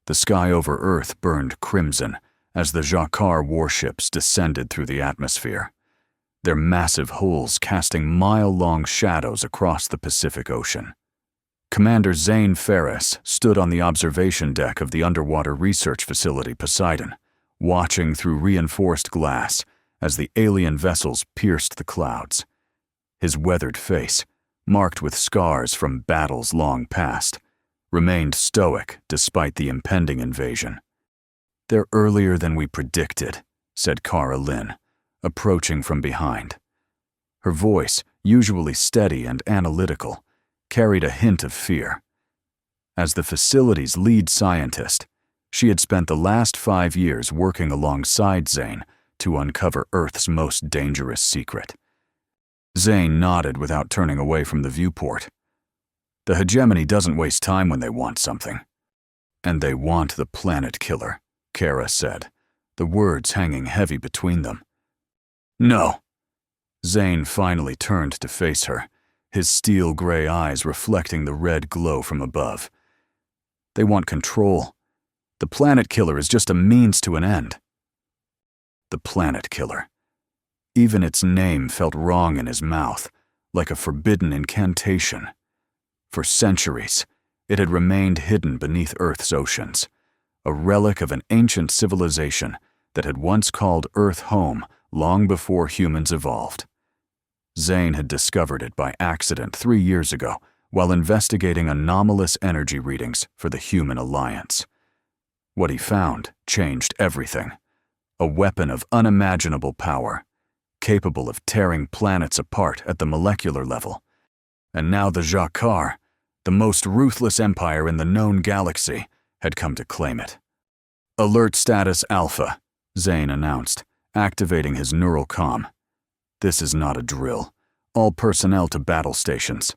The sky over Earth burned crimson as the Zha'Kar warships descended through the atmosphere, their massive hulls casting mile-long shadows across the Pacific Ocean. Commander Zane Ferris stood on the observation deck of the underwater research facility Poseidon, watching through reinforced glass as the alien vessels pierced the clouds. His weathered face, marked with scars from battles long past, remained stoic despite the impending invasion. "They're earlier than we predicted," said Cara Lynn, approaching from behind. Her voice, usually steady and analytical, carried a hint of fear. As the facility's lead scientist, she had spent the last 5 years working alongside Zane to uncover Earth's most dangerous secret. Zane nodded without turning away from the viewport. "The Hegemony doesn't waste time when they want something." "And they want the Planetkiller," Cara said, the words hanging heavy between them. "No." Zane finally turned to face her, his steel-gray eyes reflecting the red glow from above. "They want control. The Planetkiller is just a means to an end." The Planetkiller. Even its name felt wrong in his mouth, like a forbidden incantation. For centuries, it had remained hidden beneath Earth's oceans, a relic of an ancient civilization that had once called Earth home long before humans evolved. Zane had discovered it by accident 3 years ago while investigating anomalous energy readings for the Human Alliance. What he found changed everything. A weapon of unimaginable power, capable of tearing planets apart at the molecular level. And now the Zha'Kar, the most ruthless empire in the known galaxy, had come to claim it. "Alert status Alpha," Zane announced, activating his neural comm. "This is not a drill. All personnel to battle stations."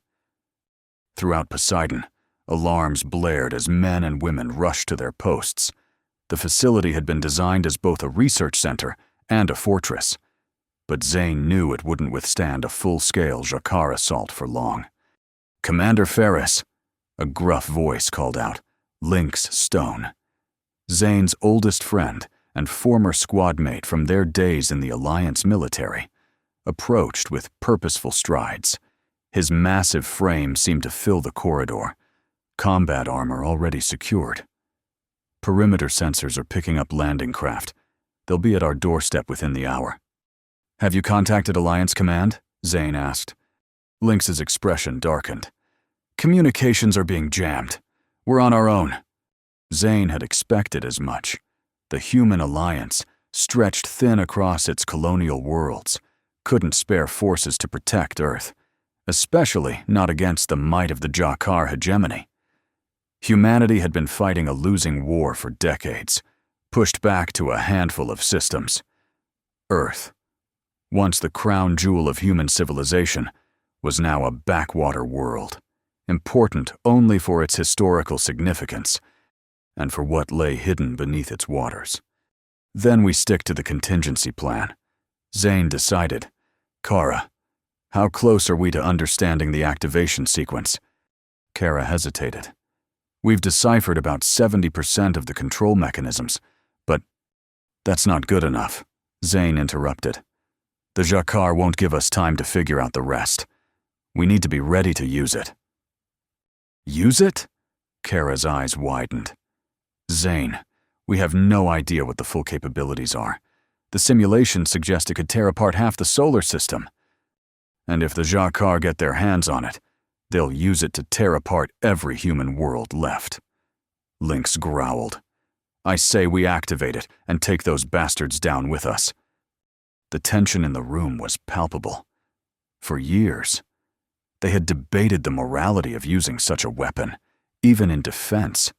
Throughout Poseidon, alarms blared as men and women rushed to their posts. The facility had been designed as both a research center and a fortress, but Zane knew it wouldn't withstand a full-scale Zha'Kar assault for long. "Commander Ferris," a gruff voice called out, Lynx Stone. Zane's oldest friend and former squad mate from their days in the Alliance military, approached with purposeful strides. His massive frame seemed to fill the corridor, combat armor already secured. "Perimeter sensors are picking up landing craft. They'll be at our doorstep within the hour." "Have you contacted Alliance Command?" Zane asked. Lynx's expression darkened. "Communications are being jammed. We're on our own." Zane had expected as much. The Human Alliance, stretched thin across its colonial worlds, couldn't spare forces to protect Earth, especially not against the might of the Zha'Kar hegemony. Humanity had been fighting a losing war for decades, pushed back to a handful of systems. Earth, once the crown jewel of human civilization, was now a backwater world, important only for its historical significance and for what lay hidden beneath its waters. "Then we stick to the contingency plan," Zane decided. "Cara, how close are we to understanding the activation sequence?" Cara hesitated. "We've deciphered about 70% of the control mechanisms, but..." "That's not good enough," Zane interrupted. "The Zha'Kar won't give us time to figure out the rest. We need to be ready to use it." "Use it?" Cara's eyes widened. "Zane, we have no idea what the full capabilities are. The simulations suggest it could tear apart half the solar system. And if the Zha'Kar get their hands on it, they'll use it to tear apart every human world left." Lynx growled. "I say we activate it and take those bastards down with us." The tension in the room was palpable. For years, they had debated the morality of using such a weapon, even in defense.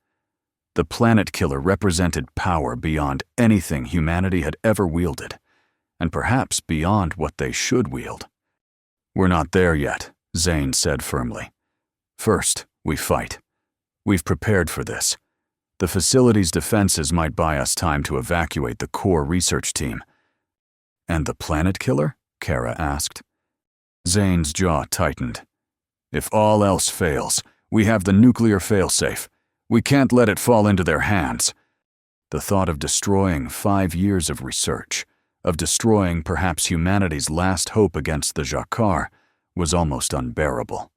The Planetkiller represented power beyond anything humanity had ever wielded, and perhaps beyond what they should wield. "We're not there yet," Zane said firmly. "First, we fight. We've prepared for this. The facility's defenses might buy us time to evacuate the core research team." "And the Planetkiller?" Cara asked. Zane's jaw tightened. "If all else fails, we have the nuclear failsafe. We can't let it fall into their hands. The thought of destroying 5 years of research, of destroying perhaps humanity's last hope against the Zha'Kar, was almost unbearable.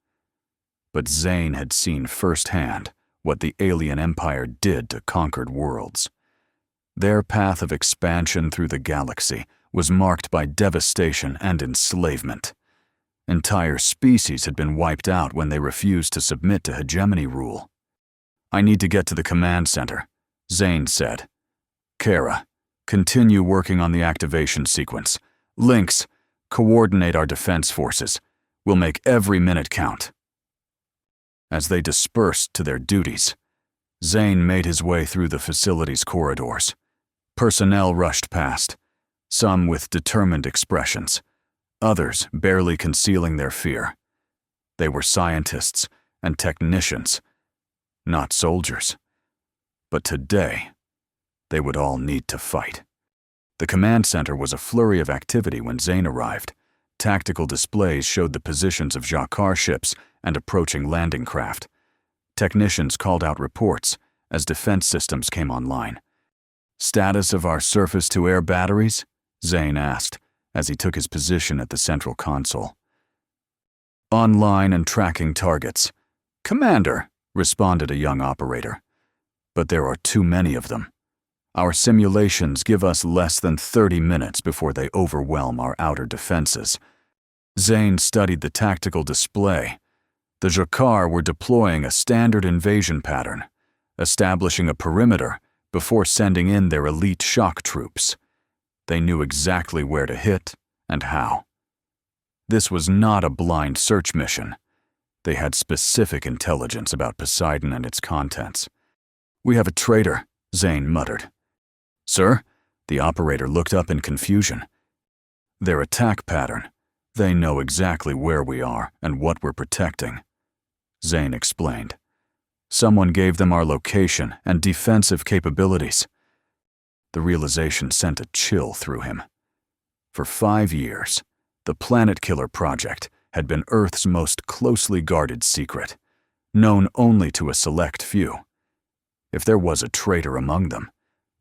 But Zane had seen firsthand what the alien empire did to conquered worlds. Their path of expansion through the galaxy was marked by devastation and enslavement. Entire species had been wiped out when they refused to submit to hegemony rule. "I need to get to the command center," Zane said. "Kara, continue working on the activation sequence. Lynx, coordinate our defense forces. We'll make every minute count." As they dispersed to their duties, Zane made his way through the facility's corridors. Personnel rushed past, some with determined expressions, others barely concealing their fear. They were scientists and technicians, not soldiers. But today, they would all need to fight. The command center was a flurry of activity when Zane arrived. Tactical displays showed the positions of Zha'Kar ships and approaching landing craft. Technicians called out reports as defense systems came online. "Status of our surface-to-air batteries?" Zane asked as he took his position at the central console. "Online and tracking targets." "Commander," responded a young operator. "But there are too many of them. Our simulations give us less than 30 minutes before they overwhelm our outer defenses." Zane studied the tactical display. The Zha'Kar were deploying a standard invasion pattern, establishing a perimeter before sending in their elite shock troops. They knew exactly where to hit and how. This was not a blind search mission. They had specific intelligence about Poseidon and its contents. "We have a traitor," Zane muttered. "Sir?" The operator looked up in confusion. "Their attack pattern. They know exactly where we are and what we're protecting," Zane explained. "Someone gave them our location and defensive capabilities." The realization sent a chill through him. For 5 years, the Planetkiller project had been Earth's most closely guarded secret, known only to a select few. If there was a traitor among them,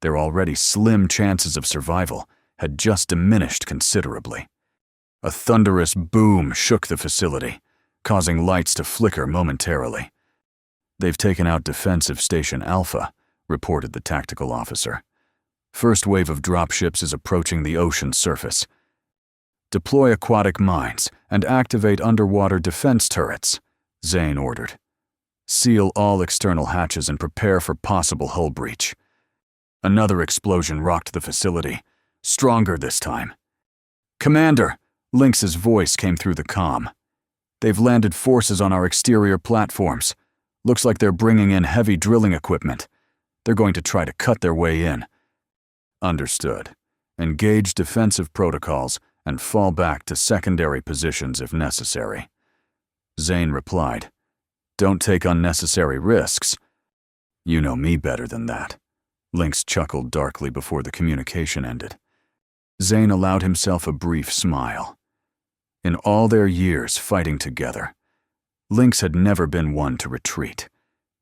their already slim chances of survival had just diminished considerably. A thunderous boom shook the facility, causing lights to flicker momentarily. "They've taken out Defensive Station Alpha," reported the tactical officer. "First wave of dropships is approaching the ocean surface. Deploy aquatic mines and activate underwater defense turrets," Zane ordered. "Seal all external hatches and prepare for possible hull breach." Another explosion rocked the facility, stronger this time. "Commander," Lynx's voice came through the comm. "They've landed forces on our exterior platforms. Looks like they're bringing in heavy drilling equipment. They're going to try to cut their way in." "Understood. Engage defensive protocols and fall back to secondary positions if necessary." Zane replied, "Don't take unnecessary risks." "You know me better than that." Lynx chuckled darkly before the communication ended. Zane allowed himself a brief smile. In all their years fighting together, Lynx had never been one to retreat,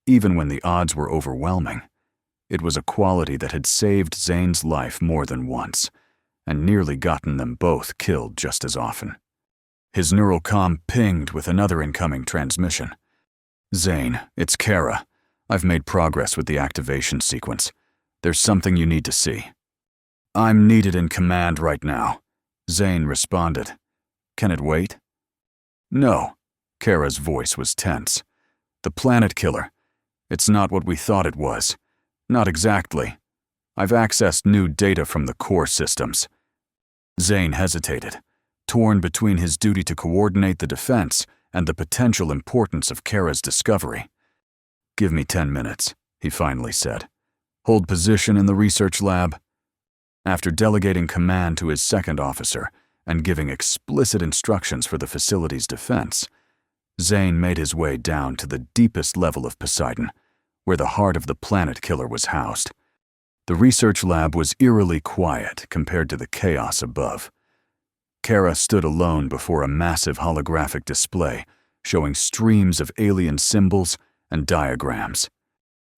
even when the odds were overwhelming. It was a quality that had saved Zane's life more than once, and nearly gotten them both killed just as often. His neural comm pinged with another incoming transmission. "Zane, it's Kara. I've made progress with the activation sequence. There's something you need to see." "I'm needed in command right now," Zane responded. "Can it wait?" "No." Kara's voice was tense. "The Planetkiller. It's not what we thought it was. Not exactly. I've accessed new data from the core systems." Zane hesitated, torn between his duty to coordinate the defense and the potential importance of Kara's discovery. "Give me 10 minutes, he finally said. "Hold position in the research lab." After delegating command to his second officer and giving explicit instructions for the facility's defense, Zane made his way down to the deepest level of Poseidon, where the heart of the Planetkiller was housed. The research lab was eerily quiet compared to the chaos above. Kara stood alone before a massive holographic display showing streams of alien symbols and diagrams.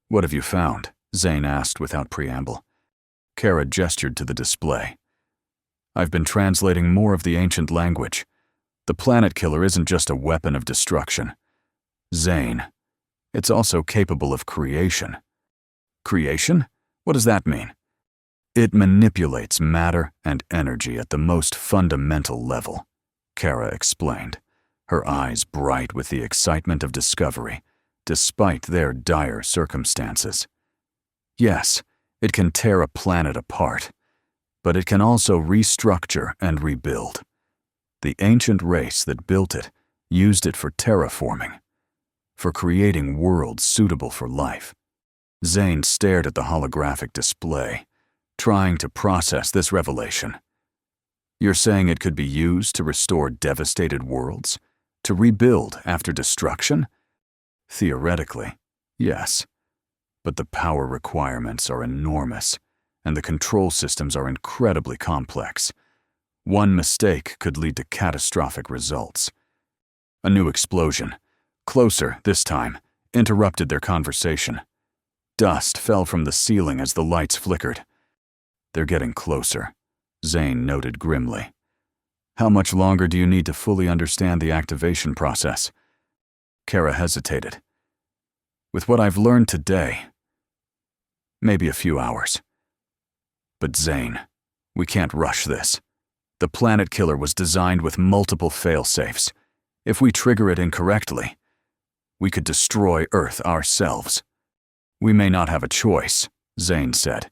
What have you found? Zane asked without preamble. Kara gestured to the display. I've been translating more of the ancient language. The Planetkiller isn't just a weapon of destruction. Zane, it's also capable of creation. Creation? What does that mean? It manipulates matter and energy at the most fundamental level, Kara explained, her eyes bright with the excitement of discovery, despite their dire circumstances. Yes, it can tear a planet apart, but it can also restructure and rebuild. The ancient race that built it used it for terraforming, for creating worlds suitable for life. Zane stared at the holographic display, trying to process this revelation. You're saying it could be used to restore devastated worlds? To rebuild after destruction? Theoretically, yes. But the power requirements are enormous, and the control systems are incredibly complex. One mistake could lead to catastrophic results. A new explosion, closer this time, interrupted their conversation. Dust fell from the ceiling as the lights flickered. They're getting closer, Zane noted grimly. How much longer do you need to fully understand the activation process? Kara hesitated. With what I've learned today, maybe a few hours. But Zane, we can't rush this. The Planetkiller was designed with multiple fail-safes. If we trigger it incorrectly, we could destroy Earth ourselves. We may not have a choice, Zane said.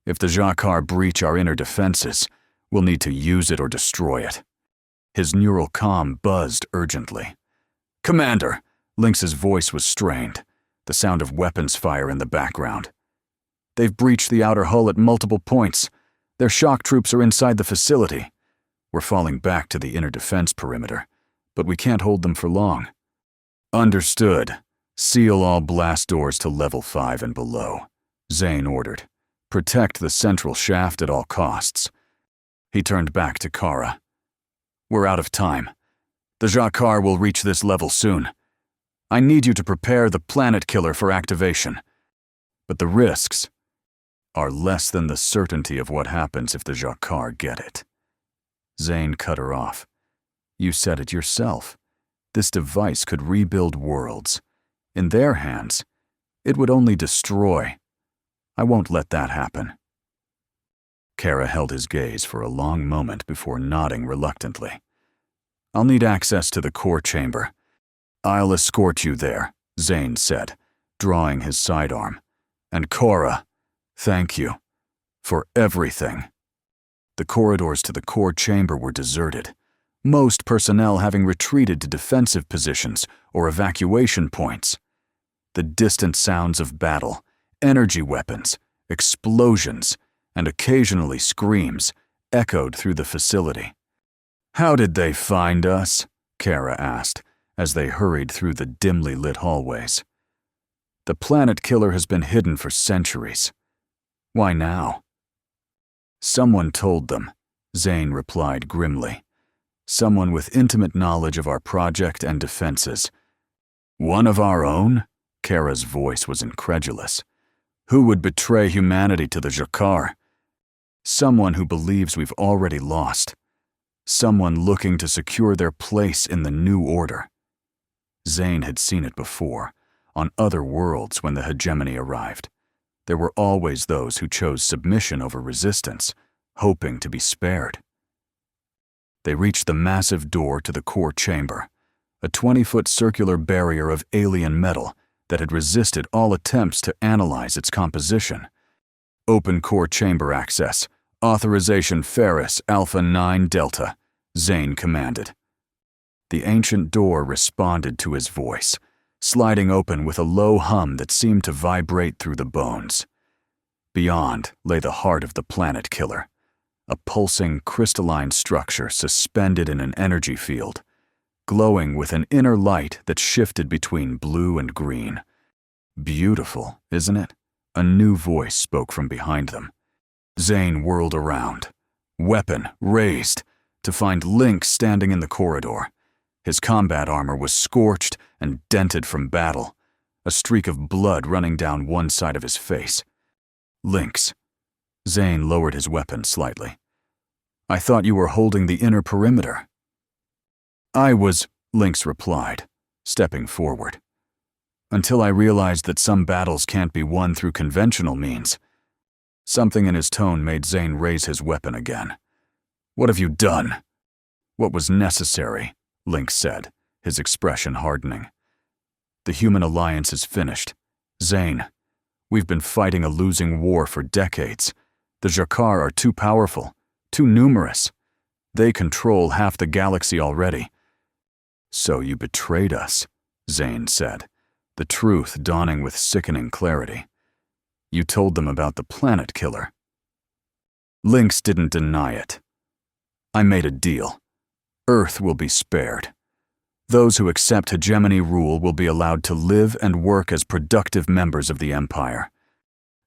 If the Zha'Kar breach our inner defenses, we'll need to use it or destroy it. His neural comm buzzed urgently. Commander! Lynx's voice was strained, the sound of weapons fire in the background. They've breached the outer hull at multiple points. Their shock troops are inside the facility. We're falling back to the inner defense perimeter, but we can't hold them for long. Understood. Seal all blast doors to level 5 and below, Zane ordered. Protect the central shaft at all costs. He turned back to Kara. We're out of time. The Zha'Kar will reach this level soon. I need you to prepare the Planetkiller for activation. But the risks are less than the certainty of what happens if the Zha'Kar get it. Zane cut her off. You said it yourself. This device could rebuild worlds. In their hands, it would only destroy. I won't let that happen. Kara held his gaze for a long moment before nodding reluctantly. I'll need access to the core chamber. I'll escort you there, Zane said, drawing his sidearm. And Cora, thank you for everything. The corridors to the core chamber were deserted, most personnel having retreated to defensive positions or evacuation points. The distant sounds of battle, energy weapons, explosions, and occasionally screams echoed through the facility. How did they find us? Kara asked, as they hurried through the dimly lit hallways. The Planetkiller has been hidden for centuries. Why now? Someone told them, Zane replied grimly. Someone with intimate knowledge of our project and defenses. One of our own? Kara's voice was incredulous. Who would betray humanity to the Zha'Kar? Someone who believes we've already lost. Someone looking to secure their place in the new order. Zane had seen it before, on other worlds when the Hegemony arrived. There were always those who chose submission over resistance, hoping to be spared. They reached the massive door to the core chamber, a 20-foot circular barrier of alien metal that had resisted all attempts to analyze its composition. Open core chamber access. Authorization Ferris Alpha 9 Delta, Zane commanded. The ancient door responded to his voice, sliding open with a low hum that seemed to vibrate through the bones. Beyond lay the heart of the Planetkiller, a pulsing crystalline structure suspended in an energy field, glowing with an inner light that shifted between blue and green. Beautiful, isn't it? A new voice spoke from behind them. Zane whirled around, weapon raised, to find Lynx standing in the corridor. His combat armor was scorched and dented from battle, a streak of blood running down one side of his face. Lynx. Zane lowered his weapon slightly. I thought you were holding the inner perimeter. I was, Lynx replied, stepping forward. Until I realized that some battles can't be won through conventional means. Something in his tone made Zane raise his weapon again. What have you done? What was necessary, Lynx said, his expression hardening. The human alliance is finished. Zane, we've been fighting a losing war for decades. The Zha'Kar are too powerful, too numerous. They control half the galaxy already. So you betrayed us, Zane said, the truth dawning with sickening clarity. You told them about the Planetkiller. Lynx didn't deny it. I made a deal. Earth will be spared. Those who accept Hegemony rule will be allowed to live and work as productive members of the Empire.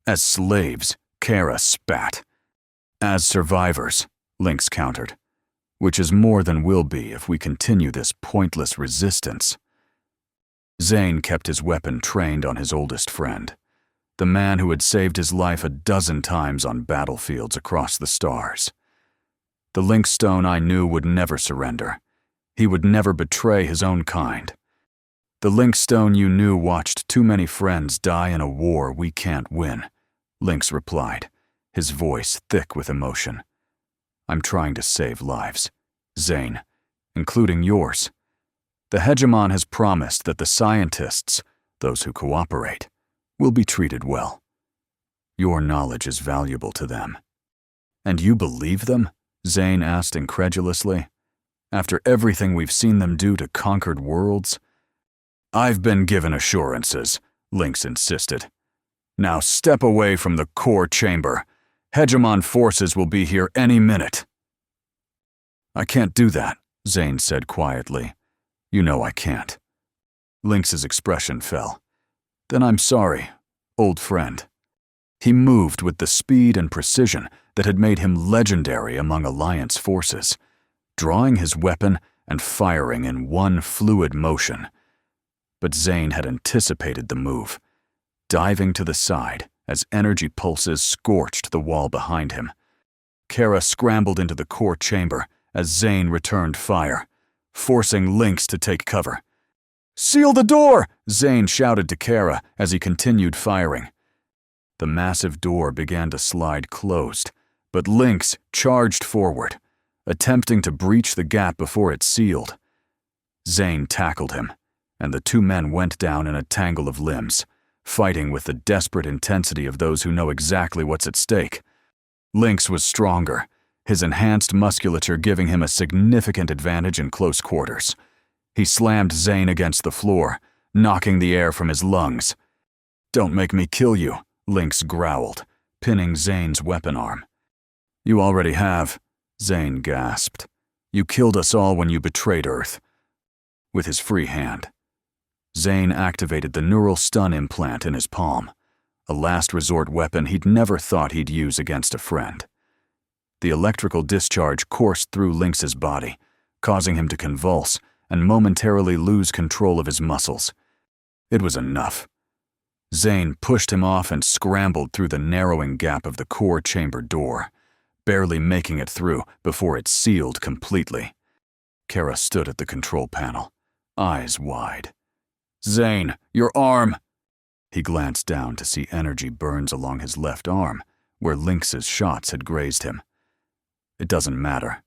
As slaves, Kara spat. As survivors, Lynx countered, which is more than we'll be if we continue this pointless resistance. Zane kept his weapon trained on his oldest friend, the man who had saved his life a dozen times on battlefields across the stars. The Lynx Stone I knew would never surrender. He would never betray his own kind. The Lynx Stone you knew watched too many friends die in a war we can't win, Lynx replied, his voice thick with emotion. I'm trying to save lives, Zane, including yours. The Hegemon has promised that the scientists, those who cooperate, will be treated well. Your knowledge is valuable to them. And you believe them? Zane asked incredulously. After everything we've seen them do to conquered worlds? I've been given assurances, Lynx insisted. Now step away from the core chamber. Hegemon forces will be here any minute. I can't do that, Zane said quietly. You know I can't. Lynx's expression fell. Then I'm sorry, old friend. He moved with the speed and precision that had made him legendary among Alliance forces, drawing his weapon and firing in one fluid motion. But Zane had anticipated the move, diving to the side as energy pulses scorched the wall behind him. Kara scrambled into the core chamber as Zane returned fire, forcing Lynx to take cover. Seal the door! Zane shouted to Kara as he continued firing. The massive door began to slide closed, but Lynx charged forward, attempting to breach the gap before it sealed. Zane tackled him, and the two men went down in a tangle of limbs, fighting with the desperate intensity of those who know exactly what's at stake. Lynx was stronger, his enhanced musculature giving him a significant advantage in close quarters. He slammed Zane against the floor, knocking the air from his lungs. Don't make me kill you, Lynx growled, pinning Zane's weapon arm. You already have, Zane gasped. You killed us all when you betrayed Earth. With his free hand, Zane activated the neural stun implant in his palm, a last resort weapon he'd never thought he'd use against a friend. The electrical discharge coursed through Lynx's body, causing him to convulse and momentarily lose control of his muscles. It was enough. Zane pushed him off and scrambled through the narrowing gap of the core chamber door, barely making it through before it sealed completely. Kara stood at the control panel, eyes wide. Zane, your arm! He glanced down to see energy burns along his left arm, where Lynx's shots had grazed him. It doesn't matter.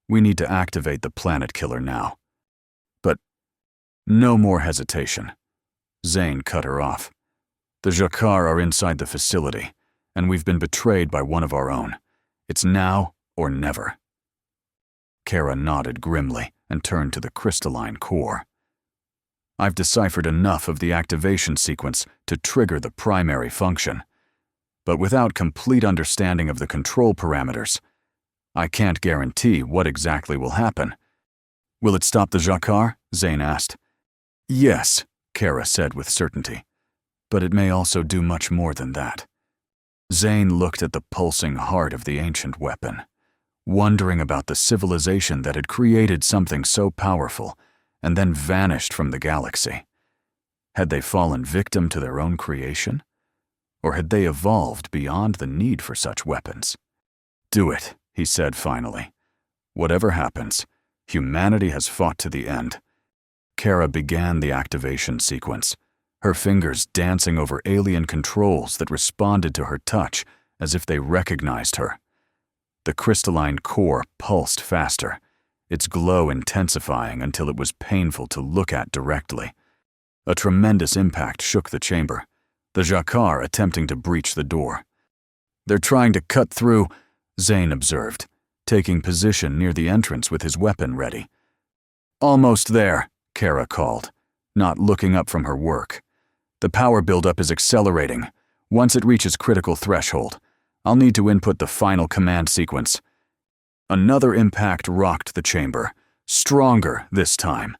We need to activate the Planetkiller now. But no more hesitation. Zane cut her off. The Zha'Kar are inside the facility, and we've been betrayed by one of our own. It's now or never. Kara nodded grimly and turned to the crystalline core. I've deciphered enough of the activation sequence to trigger the primary function, but without complete understanding of the control parameters, I can't guarantee what exactly will happen. Will it stop the Zha'Kar? Zane asked. Yes, Kara said with certainty, but it may also do much more than that. Zane looked at the pulsing heart of the ancient weapon, wondering about the civilization that had created something so powerful and then vanished from the galaxy. Had they fallen victim to their own creation? Or had they evolved beyond the need for such weapons? "Do it," he said finally. "Whatever happens, humanity has fought to the end." Kara began the activation sequence, her fingers dancing over alien controls that responded to her touch as if they recognized her. The crystalline core pulsed faster, its glow intensifying until it was painful to look at directly. A tremendous impact shook the chamber, the Zha'Kar attempting to breach the door. "They're trying to cut through," Zane observed, taking position near the entrance with his weapon ready. "Almost there," Kara called, not looking up from her work. "The power buildup is accelerating. Once it reaches critical threshold, I'll need to input the final command sequence." Another impact rocked the chamber, stronger this time.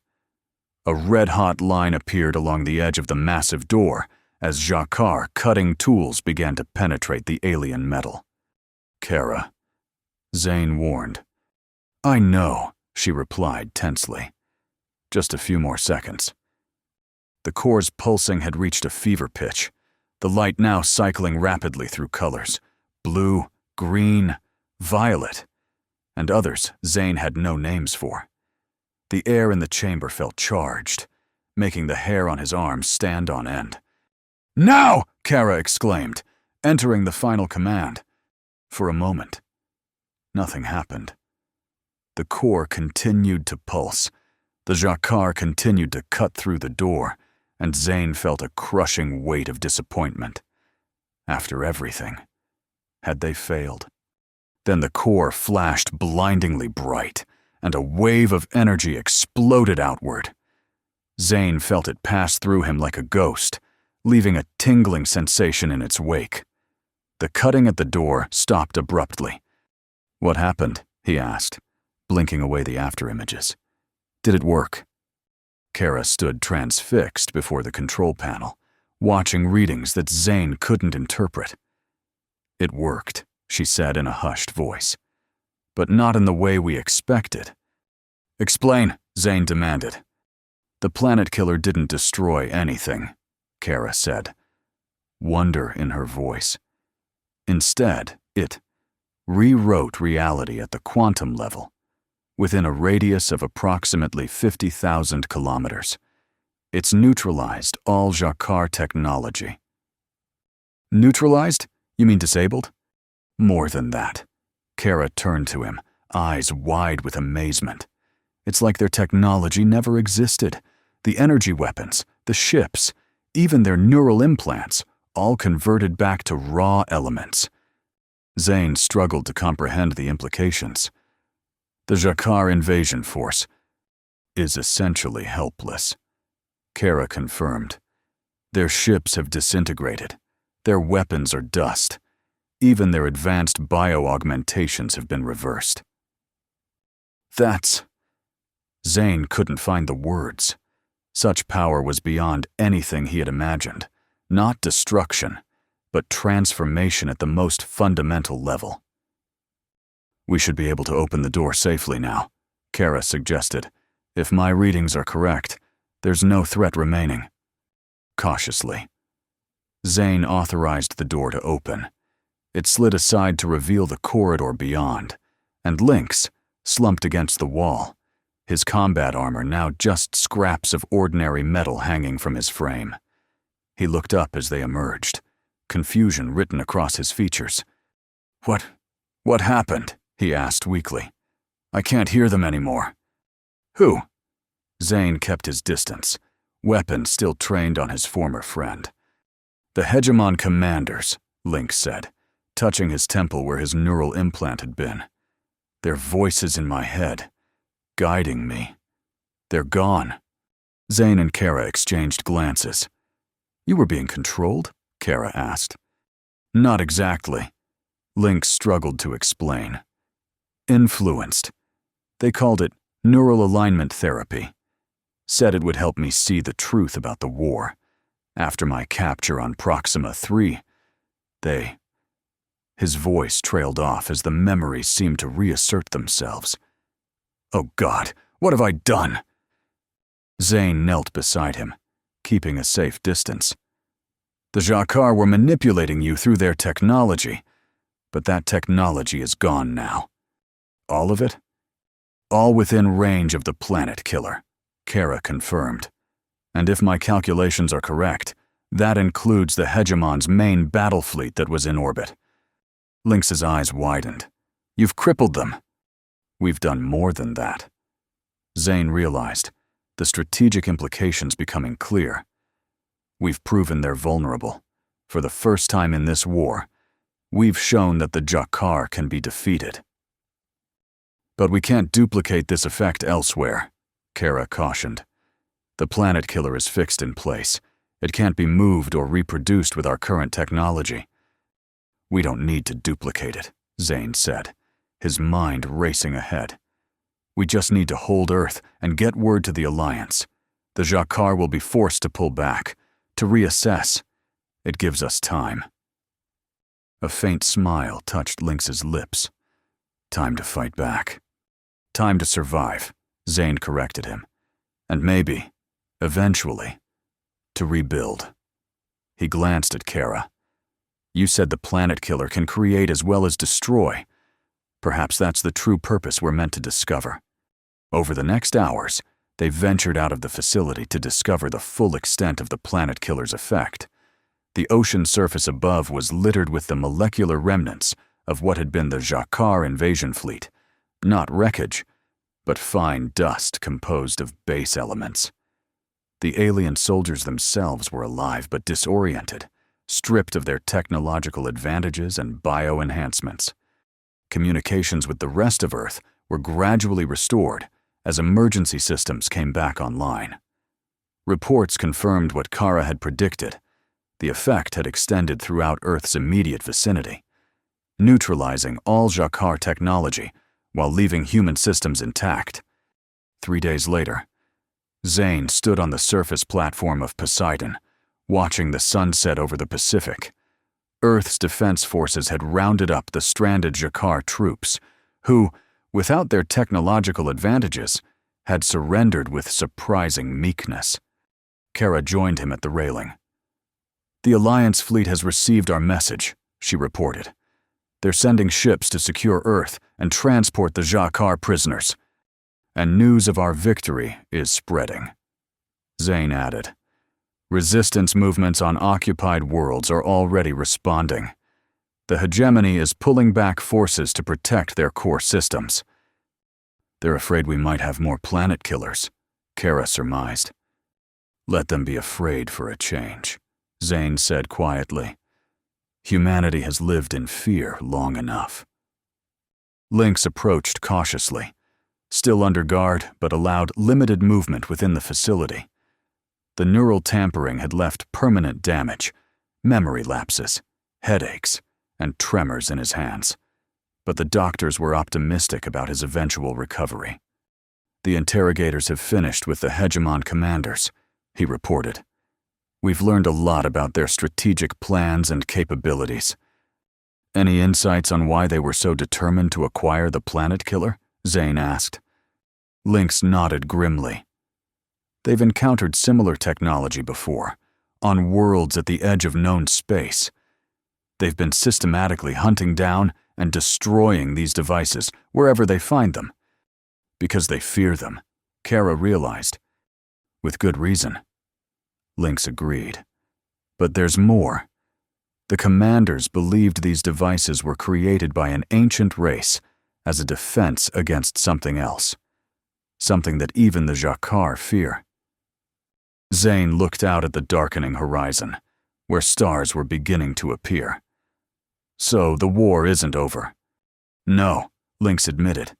A red-hot line appeared along the edge of the massive door as Zha'Kar cutting tools began to penetrate the alien metal. "Kara," Zane warned. "I know," she replied tensely. "Just a few more seconds." The core's pulsing had reached a fever pitch, the light now cycling rapidly through colors: blue, green, violet, and others Zane had no names for. The air in the chamber felt charged, making the hair on his arms stand on end. "Now!" Kara exclaimed, entering the final command. For a moment, nothing happened. The core continued to pulse, the Zha'Kar continued to cut through the door, and Zane felt a crushing weight of disappointment. After everything, had they failed? Then the core flashed blindingly bright, and a wave of energy exploded outward. Zane felt it pass through him like a ghost, leaving a tingling sensation in its wake. The cutting at the door stopped abruptly. "What happened?" he asked, blinking away the afterimages. "Did it work?" Kara stood transfixed before the control panel, watching readings that Zane couldn't interpret. "It worked," she said in a hushed voice. "But not in the way we expected." "Explain," Zane demanded. "The Planetkiller didn't destroy anything," Kara said, wonder in her voice. "Instead, it rewrote reality at the quantum level, within a radius of approximately 50,000 kilometers. It's neutralized all Zha'Kar technology." "Neutralized? You mean disabled?" "More than that." Kara turned to him, eyes wide with amazement. "It's like their technology never existed. The energy weapons, the ships, even their neural implants, all converted back to raw elements." Zane struggled to comprehend the implications. "The Zha'Kar invasion force is essentially helpless," Kara confirmed. "Their ships have disintegrated. Their weapons are dust. Even their advanced bio-augmentations have been reversed." "That's..." Zane couldn't find the words. Such power was beyond anything he had imagined. Not destruction, but transformation at the most fundamental level. "We should be able to open the door safely now," Kara suggested. "If my readings are correct, there's no threat remaining." Cautiously, Zane authorized the door to open. It slid aside to reveal the corridor beyond, and Lynx, slumped against the wall, his combat armor now just scraps of ordinary metal hanging from his frame. He looked up as they emerged, confusion written across his features. What happened?" he asked weakly. "I can't hear them anymore." "Who?" Zane kept his distance, weapon still trained on his former friend. "The Hegemon commanders," Lynx said, touching his temple where his neural implant had been. "Their voices in my head, guiding me. They're gone." Zane and Kara exchanged glances. "You were being controlled?" Kara asked. "Not exactly." Lynx struggled to explain. "Influenced. They called it neural alignment therapy. Said it would help me see the truth about the war. After my capture on Proxima 3, they..." His voice trailed off as the memories seemed to reassert themselves. "Oh God, what have I done?" Zane knelt beside him, keeping a safe distance. The Zha'Kar were manipulating you through their technology, but that technology is gone now. All of it? All within range of the Planetkiller, Kara confirmed. And if my calculations are correct, that includes the Hegemon's main battle fleet that was in orbit. Lynx's eyes widened. You've crippled them. We've done more than that. Zane realized, the strategic implications becoming clear. We've proven they're vulnerable. For the first time in this war, we've shown that the Zha'Kar can be defeated. But we can't duplicate this effect elsewhere, Kara cautioned. The Planetkiller is fixed in place. It can't be moved or reproduced with our current technology. We don't need to duplicate it, Zane said, his mind racing ahead. We just need to hold Earth and get word to the Alliance. The Zha'Kar will be forced to pull back, to reassess. It gives us time. A faint smile touched Lynx's lips. Time to fight back. Time to survive, Zane corrected him. And maybe, eventually, to rebuild. He glanced at Kara. You said the Planetkiller can create as well as destroy. Perhaps that's the true purpose we're meant to discover. Over the next hours, they ventured out of the facility to discover the full extent of the Planetkiller's effect. The ocean surface above was littered with the molecular remnants of what had been the Zha'Kar invasion fleet. Not wreckage, but fine dust composed of base elements. The alien soldiers themselves were alive but disoriented, stripped of their technological advantages and bio-enhancements. Communications with the rest of Earth were gradually restored as emergency systems came back online. Reports confirmed what Kara had predicted. The effect had extended throughout Earth's immediate vicinity, neutralizing all Zha'Kar technology while leaving human systems intact. 3 days later, Zane stood on the surface platform of Poseidon, watching the sunset over the Pacific. Earth's defense forces had rounded up the stranded Zha'Kar troops, who, without their technological advantages, had surrendered with surprising meekness. Kara joined him at the railing. The Alliance fleet has received our message, she reported. They're sending ships to secure Earth and transport the Zha'Kar prisoners. And news of our victory is spreading. Zane added, resistance movements on occupied worlds are already responding. The Hegemony is pulling back forces to protect their core systems. They're afraid we might have more planet killers, Kara surmised. Let them be afraid for a change, Zane said quietly. Humanity has lived in fear long enough. Lynx approached cautiously, still under guard but allowed limited movement within the facility. The neural tampering had left permanent damage, memory lapses, headaches, and tremors in his hands. But the doctors were optimistic about his eventual recovery. The interrogators have finished with the Hegemon commanders, he reported. We've learned a lot about their strategic plans and capabilities. Any insights on why they were so determined to acquire the Planetkiller? Zane asked. Lynx nodded grimly. They've encountered similar technology before, on worlds at the edge of known space. They've been systematically hunting down and destroying these devices wherever they find them. Because they fear them, Kara realized. With good reason. Lynx agreed. But there's more. The commanders believed these devices were created by an ancient race as a defense against something else. Something that even the Zha'Kar fear. Zane looked out at the darkening horizon, where stars were beginning to appear. So the war isn't over. No, Lynx admitted.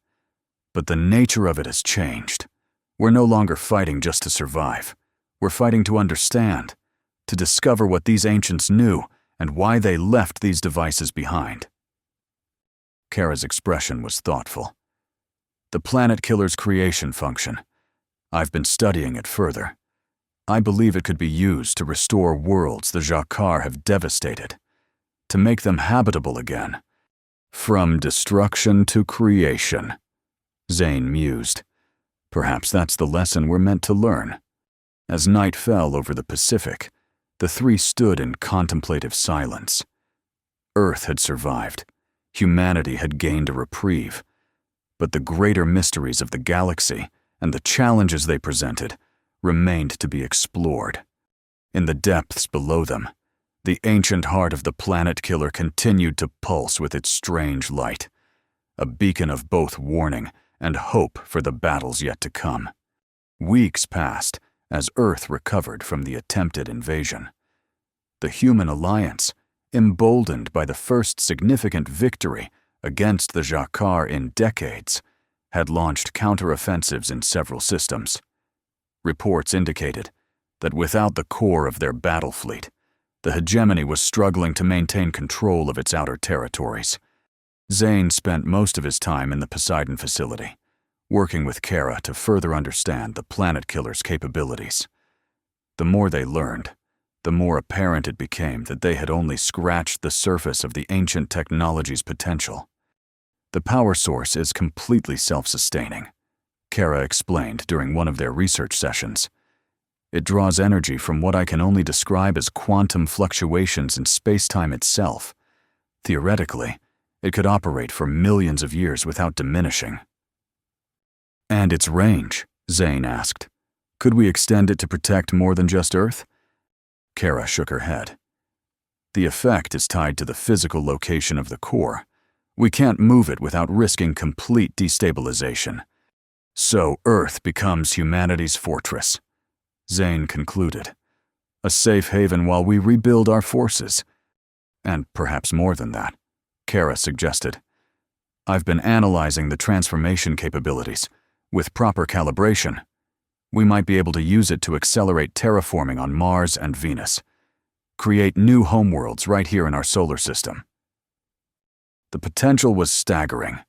But the nature of it has changed. We're no longer fighting just to survive. We're fighting to understand, to discover what these ancients knew and why they left these devices behind. Kara's expression was thoughtful. The Planetkiller's creation function. I've been studying it further. I believe it could be used to restore worlds the Zha'Kar have devastated, to make them habitable again. From destruction to creation, Zane mused. Perhaps that's the lesson we're meant to learn. As night fell over the Pacific, the three stood in contemplative silence. Earth had survived. Humanity had gained a reprieve. But the greater mysteries of the galaxy and the challenges they presented remained to be explored. In the depths below them, the ancient heart of the Planetkiller continued to pulse with its strange light, a beacon of both warning and hope for the battles yet to come. Weeks passed as Earth recovered from the attempted invasion. The human alliance, emboldened by the first significant victory against the Zha'Kar in decades, had launched counteroffensives in several systems. Reports indicated that without the core of their battle fleet, the Hegemony was struggling to maintain control of its outer territories. Zane spent most of his time in the Poseidon facility, working with Kara to further understand the Planetkiller's capabilities. The more they learned, the more apparent it became that they had only scratched the surface of the ancient technology's potential. The power source is completely self-sustaining, Kara explained during one of their research sessions. It draws energy from what I can only describe as quantum fluctuations in space-time itself. Theoretically, it could operate for millions of years without diminishing. And its range, Zane asked. Could we extend it to protect more than just Earth? Kara shook her head. The effect is tied to the physical location of the core. We can't move it without risking complete destabilization. So Earth becomes humanity's fortress, Zane concluded. A safe haven while we rebuild our forces. And perhaps more than that, Kara suggested. I've been analyzing the transformation capabilities. With proper calibration, we might be able to use it to accelerate terraforming on Mars and Venus. Create new homeworlds right here in our solar system. The potential was staggering,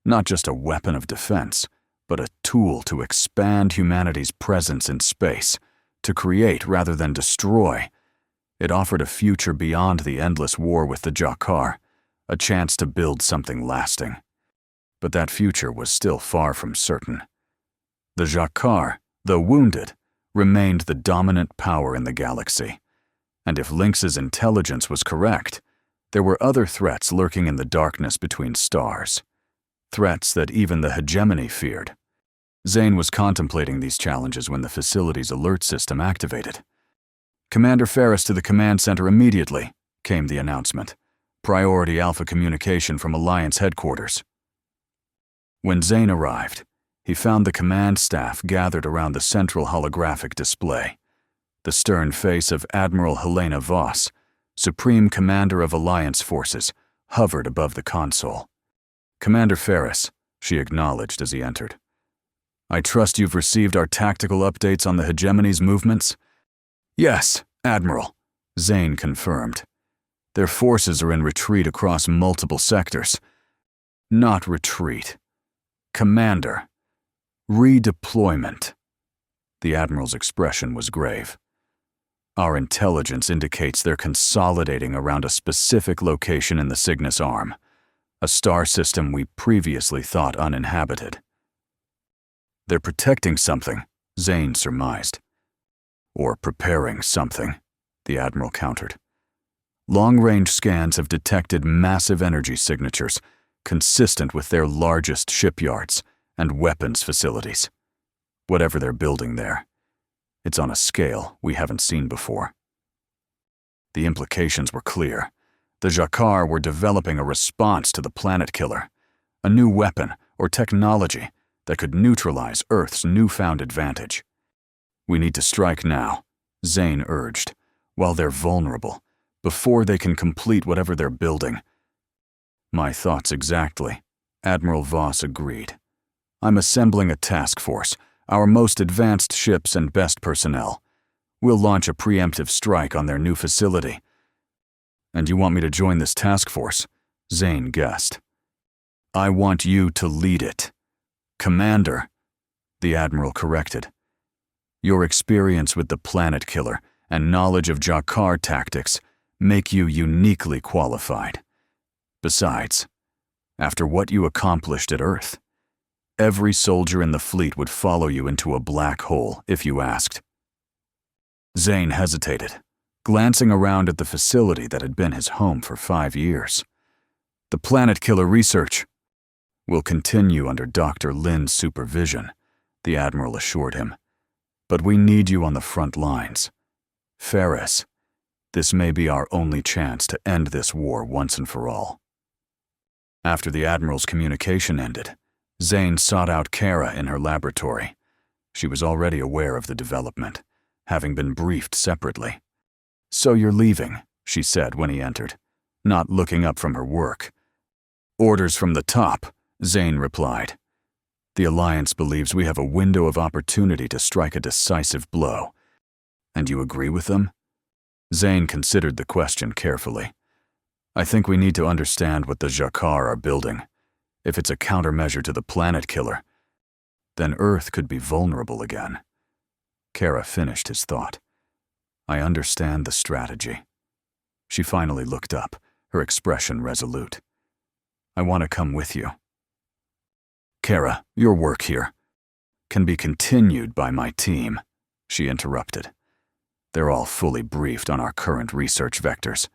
not just a weapon of defense, but a tool to expand humanity's presence in space, to create rather than destroy. It offered a future beyond the endless war with the Zha'Kar, a chance to build something lasting. But that future was still far from certain. The Zha'Kar, though wounded, remained the dominant power in the galaxy. And if Lynx's intelligence was correct, there were other threats lurking in the darkness between stars. Threats that even the Hegemony feared. Zane was contemplating these challenges when the facility's alert system activated. Commander Ferris to the command center immediately, came the announcement. Priority Alpha communication from Alliance headquarters. When Zane arrived, he found the command staff gathered around the central holographic display. The stern face of Admiral Helena Voss, Supreme Commander of Alliance forces, hovered above the console. Commander Ferris, she acknowledged as he entered. I trust you've received our tactical updates on the Hegemony's movements? Yes, Admiral, Zane confirmed. Their forces are in retreat across multiple sectors. Not retreat. Commander. Redeployment. The Admiral's expression was grave. Our intelligence indicates they're consolidating around a specific location in the Cygnus Arm, a star system we previously thought uninhabited. They're protecting something, Zane surmised. Or preparing something, the Admiral countered. Long-range scans have detected massive energy signatures, consistent with their largest shipyards and weapons facilities. Whatever they're building there, it's on a scale we haven't seen before. The implications were clear. The Zha'Kar were developing a response to the Planetkiller, a new weapon or technology that could neutralize Earth's newfound advantage. We need to strike now, Zane urged, while they're vulnerable, before they can complete whatever they're building. My thoughts exactly, Admiral Voss agreed. I'm assembling a task force, our most advanced ships and best personnel. We'll launch a preemptive strike on their new facility. And you want me to join this task force? Zane guessed. I want you to lead it. Commander, the Admiral corrected. Your experience with the Planetkiller and knowledge of Zha'Kar tactics make you uniquely qualified. Besides, after what you accomplished at Earth, every soldier in the fleet would follow you into a black hole if you asked. Zane hesitated, glancing around at the facility that had been his home for 5 years. The Planetkiller research will continue under Dr. Lin's supervision, the Admiral assured him. But we need you on the front lines. Ferris, this may be our only chance to end this war once and for all. After the Admiral's communication ended, Zane sought out Kara in her laboratory. She was already aware of the development, having been briefed separately. "So you're leaving," she said when he entered, not looking up from her work. "Orders from the top," Zane replied. "The Alliance believes we have a window of opportunity to strike a decisive blow. And you agree with them?" Zane considered the question carefully. "I think we need to understand what the Zha'Kar are building. If it's a countermeasure to the Planetkiller, then Earth could be vulnerable again." Kara finished his thought. "I understand the strategy." She finally looked up, her expression resolute. "I want to come with you." "Kara, your work here can be continued by my team," she interrupted. "They're all fully briefed on our current research vectors.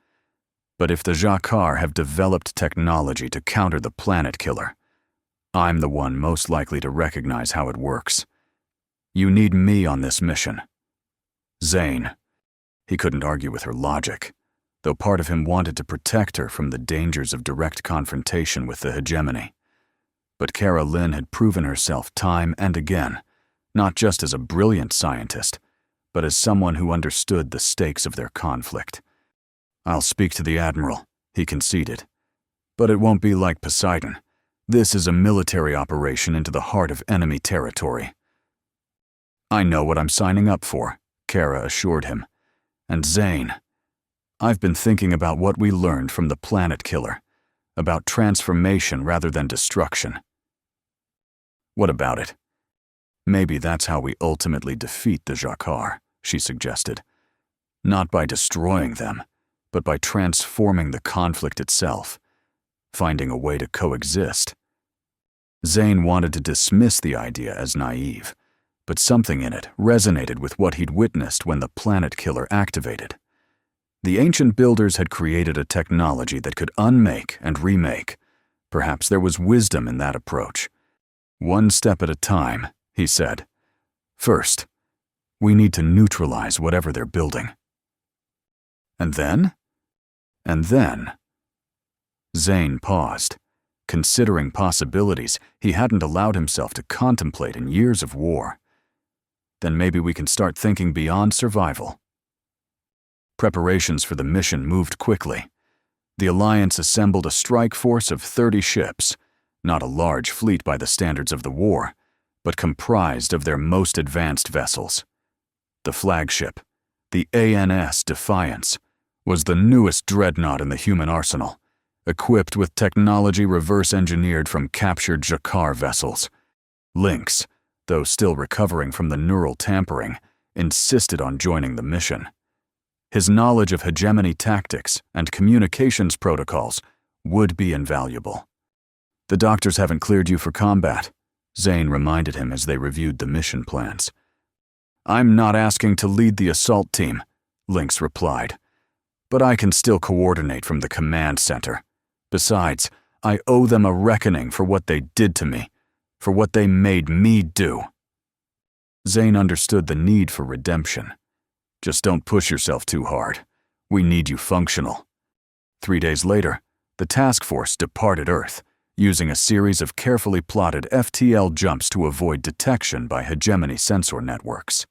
But if the Zha'Kar have developed technology to counter the Planetkiller, I'm the one most likely to recognize how it works. You need me on this mission." Zane. He couldn't argue with her logic, though part of him wanted to protect her from the dangers of direct confrontation with the Hegemony. But Kara Lin had proven herself time and again, not just as a brilliant scientist, but as someone who understood the stakes of their conflict. "I'll speak to the Admiral," he conceded. "But it won't be like Poseidon. This is a military operation into the heart of enemy territory." "I know what I'm signing up for," Kara assured him. "And Zane, I've been thinking about what we learned from the Planetkiller, about transformation rather than destruction." "What about it?" "Maybe that's how we ultimately defeat the Zha'Kar," she suggested. "Not by destroying them, but by transforming the conflict itself, finding a way to coexist." Zane wanted to dismiss the idea as naive, but something in it resonated with what he'd witnessed when the Planetkiller activated. The ancient builders had created a technology that could unmake and remake. Perhaps there was wisdom in that approach. "One step at a time," he said. "First, we need to neutralize whatever they're building." "And then?" "And then—" Zane paused, considering possibilities he hadn't allowed himself to contemplate in years of war. "Then maybe we can start thinking beyond survival." Preparations for the mission moved quickly. The Alliance assembled a strike force of 30 ships, not a large fleet by the standards of the war, but comprised of their most advanced vessels. The flagship, the ANS Defiance, was the newest dreadnought in the human arsenal, equipped with technology reverse-engineered from captured Zha'Kar vessels. Lynx, though still recovering from the neural tampering, insisted on joining the mission. His knowledge of hegemony tactics and communications protocols would be invaluable. "The doctors haven't cleared you for combat," Zane reminded him as they reviewed the mission plans. "I'm not asking to lead the assault team," Lynx replied. "But I can still coordinate from the command center. Besides, I owe them a reckoning for what they did to me, for what they made me do." Zane understood the need for redemption. "Just don't push yourself too hard. We need you functional." 3 days later, the task force departed Earth, using a series of carefully plotted FTL jumps to avoid detection by hegemony sensor networks.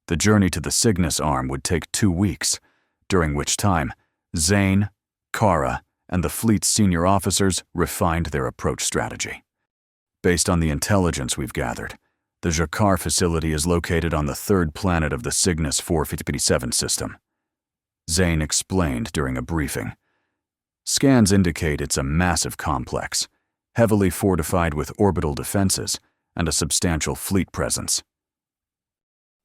The journey to the Cygnus arm would take 2 weeks, during which time Zane, Kara, and the fleet's senior officers refined their approach strategy. "Based on the intelligence we've gathered, the Zha'Kar facility is located on the 3rd planet of the Cygnus 457 system," Zane explained during a briefing. "Scans indicate it's a massive complex, heavily fortified with orbital defenses and a substantial fleet presence."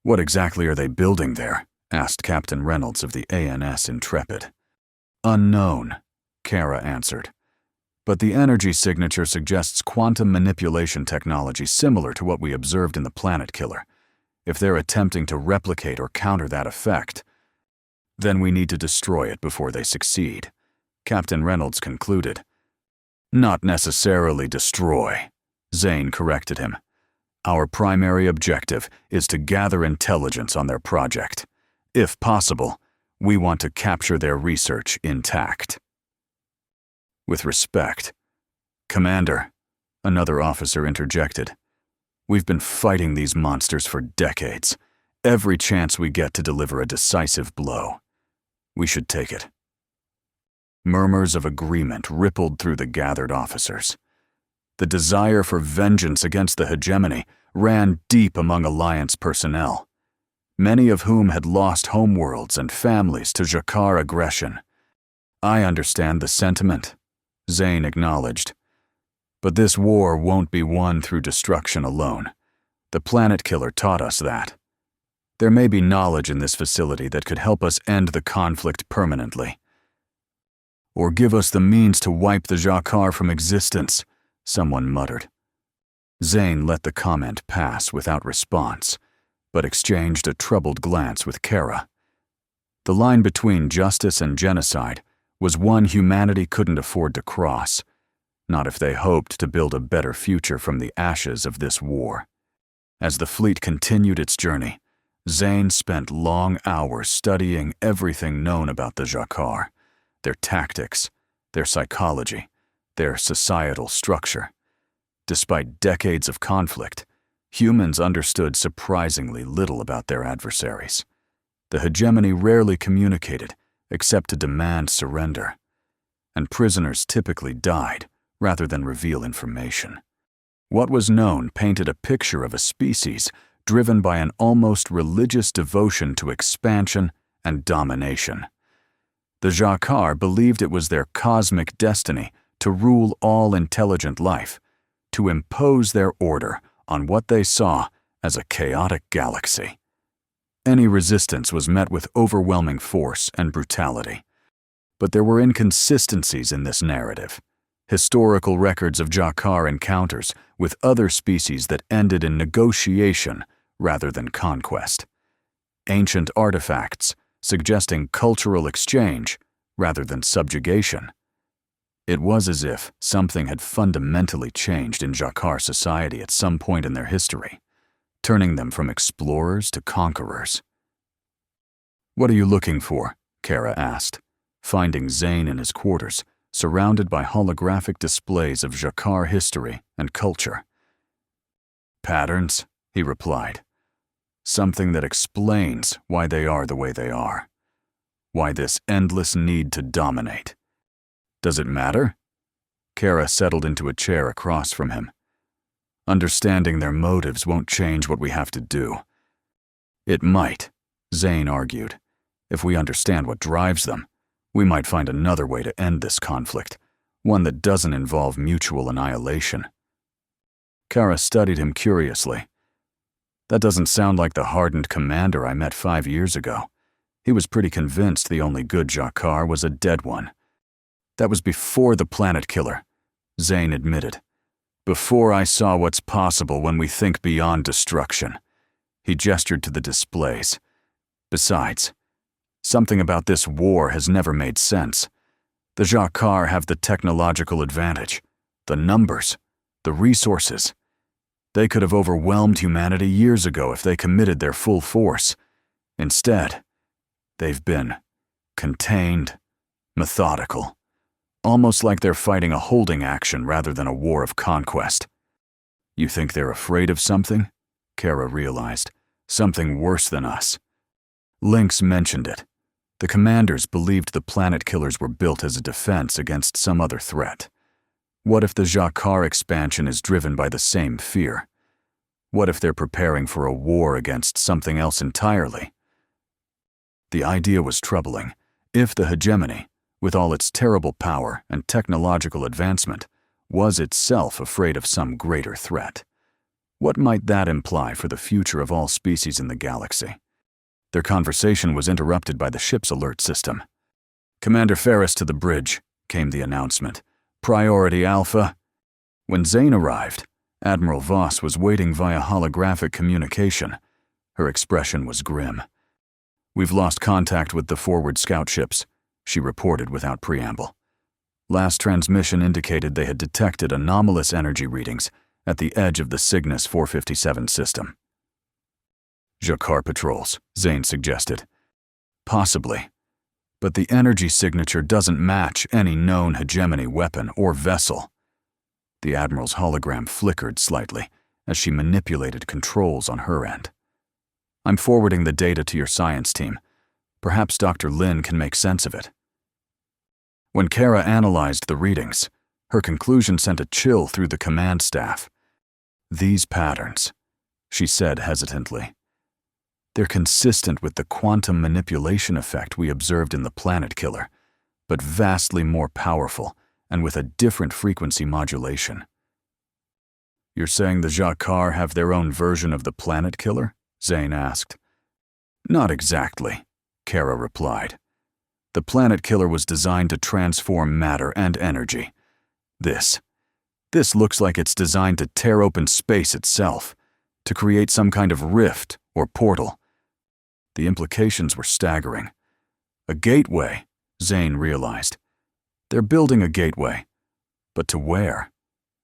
"What exactly are they building there?" asked Captain Reynolds of the ANS Intrepid. "Unknown," Kara answered. "But the energy signature suggests quantum manipulation technology similar to what we observed in the Planetkiller. If they're attempting to replicate or counter that effect, then we need to destroy it before they succeed, Captain Reynolds concluded. Not necessarily destroy, Zane corrected him. Our primary objective is to gather intelligence on their project. If possible, we want to capture their research intact. With respect, Commander, another officer interjected. We've been fighting these monsters for decades. Every chance we get to deliver a decisive blow, we should take it. Murmurs of agreement rippled through the gathered officers. The desire for vengeance against the Hegemony ran deep among Alliance personnel, many of whom had lost homeworlds and families to Zha'Kar aggression. I understand the sentiment, Zane acknowledged. But this war won't be won through destruction alone. The Planetkiller taught us that. There may be knowledge in this facility that could help us end the conflict permanently. Or give us the means to wipe the Zha'Kar from existence, someone muttered. Zane let the comment pass without response, but exchanged a troubled glance with Kara. The line between justice and genocide was one humanity couldn't afford to cross, not if they hoped to build a better future from the ashes of this war. As the fleet continued its journey, Zane spent long hours studying everything known about the Zha'Kar, their tactics, their psychology, their societal structure. Despite decades of conflict, humans understood surprisingly little about their adversaries. The Hegemony rarely communicated except to demand surrender, and prisoners typically died rather than reveal information. What was known painted a picture of a species driven by an almost religious devotion to expansion and domination. The Zha'Kar believed it was their cosmic destiny to rule all intelligent life, to impose their order on what they saw as a chaotic galaxy. Any resistance was met with overwhelming force and brutality. But there were inconsistencies in this narrative. Historical records of Zha'Kar encounters with other species that ended in negotiation rather than conquest. Ancient artifacts suggesting cultural exchange rather than subjugation. It was as if something had fundamentally changed in Zha'Kar society at some point in their history, turning them from explorers to conquerors. "What are you looking for?" Kara asked, finding Zane in his quarters, surrounded by holographic displays of Zha'Kar history and culture. "Patterns," he replied. "Something that explains why they are the way they are. Why this endless need to dominate. Does it matter?" Kara settled into a chair across from him. "Understanding their motives won't change what we have to do." "It might," Zane argued. "If we understand what drives them, we might find another way to end this conflict, one that doesn't involve mutual annihilation." Kara studied him curiously. "That doesn't sound like the hardened commander I met 5 years ago. He was pretty convinced the only good Zha'Kar was a dead one." "That was before the Planetkiller," Zane admitted. "Before I saw what's possible when we think beyond destruction." He gestured to the displays. "Besides, something about this war has never made sense. The Zha'Kar have the technological advantage, the numbers, the resources. They could have overwhelmed humanity years ago if they committed their full force. Instead, they've been contained, methodical, almost like they're fighting a holding action rather than a war of conquest." "You think they're afraid of something?" Kara realized. "Something worse than us." Lynx mentioned it. The commanders believed the Planetkillers were built as a defense against some other threat. What if the Zha'Kar expansion is driven by the same fear? What if they're preparing for a war against something else entirely? The idea was troubling. If the Hegemony, with all its terrible power and technological advancement, was itself afraid of some greater threat, what might that imply for the future of all species in the galaxy? Their conversation was interrupted by the ship's alert system. "Commander Ferris to the bridge," came the announcement. "Priority Alpha." When Zane arrived, Admiral Voss was waiting via holographic communication, Her expression was grim. "We've lost contact with the forward scout ships," she reported without preamble. Last transmission indicated they had detected anomalous energy readings at the edge of the Cygnus 457 system. "Zha'Kar patrols," Zane suggested. "Possibly. But the energy signature doesn't match any known hegemony weapon or vessel." The Admiral's hologram flickered slightly as she manipulated controls on her end. "I'm forwarding the data to your science team. Perhaps Dr. Lin can make sense of it." When Kara analyzed the readings, her conclusion sent a chill through the command staff. "These patterns," she said hesitantly. "They're consistent with the quantum manipulation effect we observed in the Planetkiller, but vastly more powerful and with a different frequency modulation." "You're saying the Zha'Kar have their own version of the Planetkiller?" Zane asked. "Not exactly," Kara replied. "The Planetkiller was designed to transform matter and energy. This looks like it's designed to tear open space itself, to create some kind of rift or portal." The implications were staggering. A gateway, Zane realized. They're building a gateway. But to where?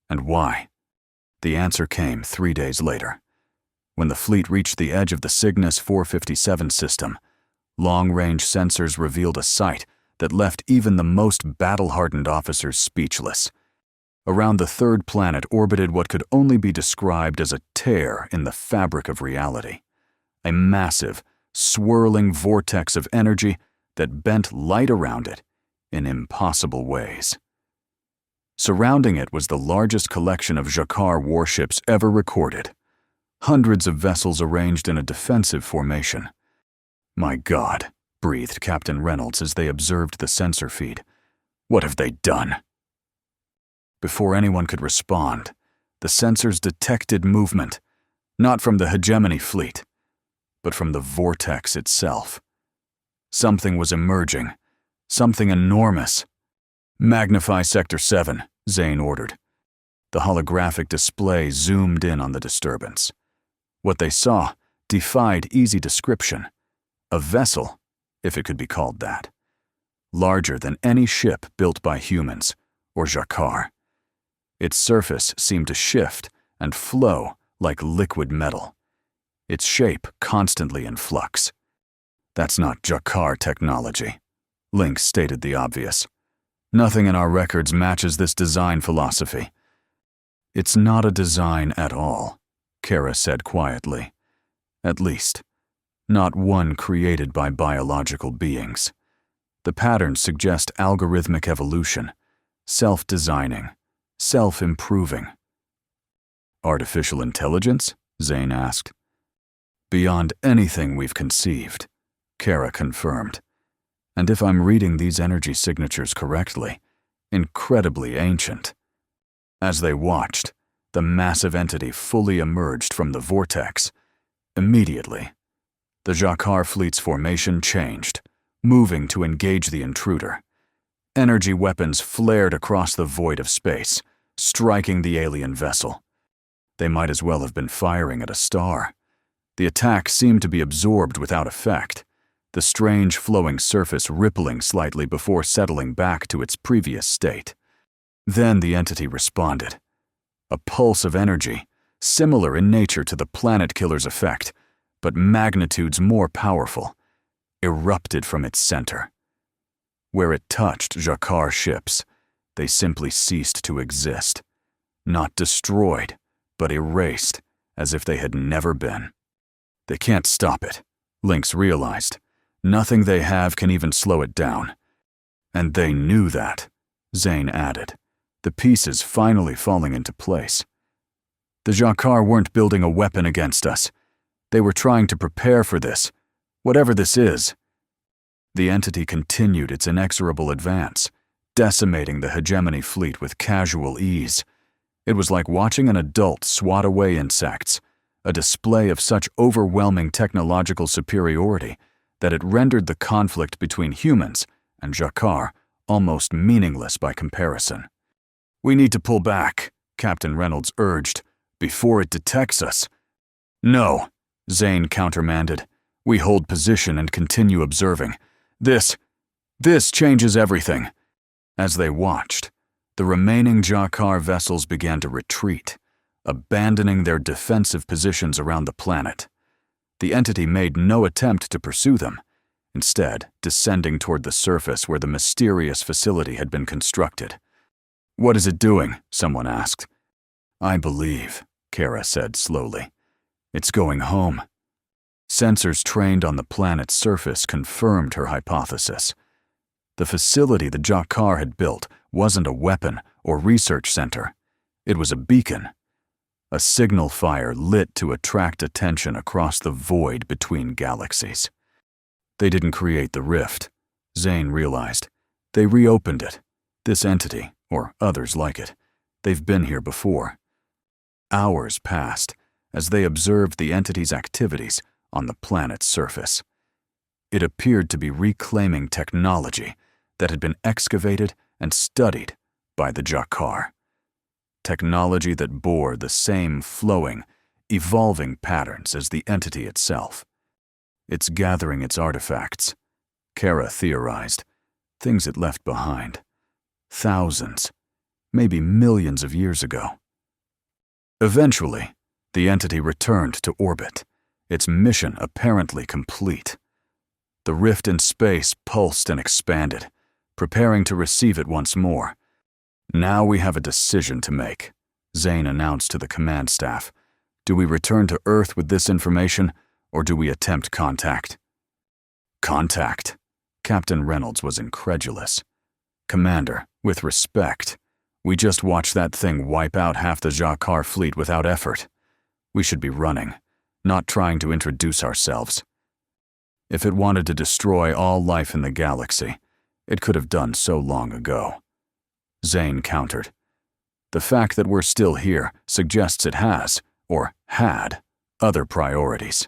And why? The answer came 3 days later. When the fleet reached the edge of the Cygnus 457 system, long-range sensors revealed a sight that left even the most battle-hardened officers speechless. Around the third planet orbited what could only be described as a tear in the fabric of reality. A massive, swirling vortex of energy that bent light around it in impossible ways. Surrounding it was the largest collection of Zha'Kar warships ever recorded. Hundreds of vessels arranged in a defensive formation. "My God," breathed Captain Reynolds as they observed the sensor feed. "What have they done?" Before anyone could respond, the sensors detected movement, not from the Hegemony fleet, but from the vortex itself. Something was emerging, something enormous. "Magnify Sector 7, Zane ordered. The holographic display zoomed in on the disturbance. What they saw defied easy description. A vessel, if it could be called that. Larger than any ship built by humans, or Zha'Kar. Its surface seemed to shift and flow like liquid metal. Its shape constantly in flux. "That's not Zha'Kar technology," Link stated the obvious. "Nothing in our records matches this design philosophy." "It's not a design at all," Kara said quietly. "At least, not one created by biological beings. The patterns suggest algorithmic evolution, self-designing, self-improving." "Artificial intelligence?" Zane asked. "Beyond anything we've conceived," Kara confirmed. "And if I'm reading these energy signatures correctly, incredibly ancient." As they watched, the massive entity fully emerged from the vortex. Immediately, the Zha'Kar fleet's formation changed, moving to engage the intruder. Energy weapons flared across the void of space, striking the alien vessel. They might as well have been firing at a star. The attack seemed to be absorbed without effect, the strange flowing surface rippling slightly before settling back to its previous state. Then the entity responded. A pulse of energy, similar in nature to the Planetkiller's effect, but magnitudes more powerful, erupted from its center. Where it touched Zha'Kar ships, they simply ceased to exist. Not destroyed, but erased, as if they had never been. They can't stop it, Lynx realized. Nothing they have can even slow it down. And they knew that, Zane added, the pieces finally falling into place. The Zha'Kar weren't building a weapon against us. They were trying to prepare for this, whatever this is. The entity continued its inexorable advance, decimating the Hegemony fleet with casual ease. It was like watching an adult swat away insects, a display of such overwhelming technological superiority that it rendered the conflict between humans and Zha'Kar almost meaningless by comparison. "We need to pull back," Captain Reynolds urged, "before it detects us." "No," Zane countermanded. "We hold position and continue observing. This changes everything." As they watched, the remaining Zha'Kar vessels began to retreat, abandoning their defensive positions around the planet. The entity made no attempt to pursue them, instead descending toward the surface where the mysterious facility had been constructed. "What is it doing?" someone asked. "I believe," Kara said slowly, "it's going home." Sensors trained on the planet's surface confirmed her hypothesis. The facility the Zha'Kar had built wasn't a weapon or research center. It was a beacon. A signal fire lit to attract attention across the void between galaxies. They didn't create the rift, Zane realized. They reopened it. This entity, or others like it, they've been here before. Hours passed as they observed the entity's activities on the planet's surface. It appeared to be reclaiming technology that had been excavated and studied by the Zha'Kar. Technology that bore the same flowing, evolving patterns as the entity itself. It's gathering its artifacts, Kara theorized, things it left behind. Thousands, maybe millions of years ago. Eventually, the entity returned to orbit, its mission apparently complete. The rift in space pulsed and expanded, preparing to receive it once more. "Now we have a decision to make," Zane announced to the command staff. "Do we return to Earth with this information, or do we attempt contact?" "Contact?" Captain Reynolds was incredulous. "Commander, with respect, we just watched that thing wipe out half the Zha'Kar fleet without effort. We should be running, not trying to introduce ourselves. If it wanted to destroy all life in the galaxy, it could have done so long ago." Zane countered. "The fact that we're still here suggests it has, or had, other priorities.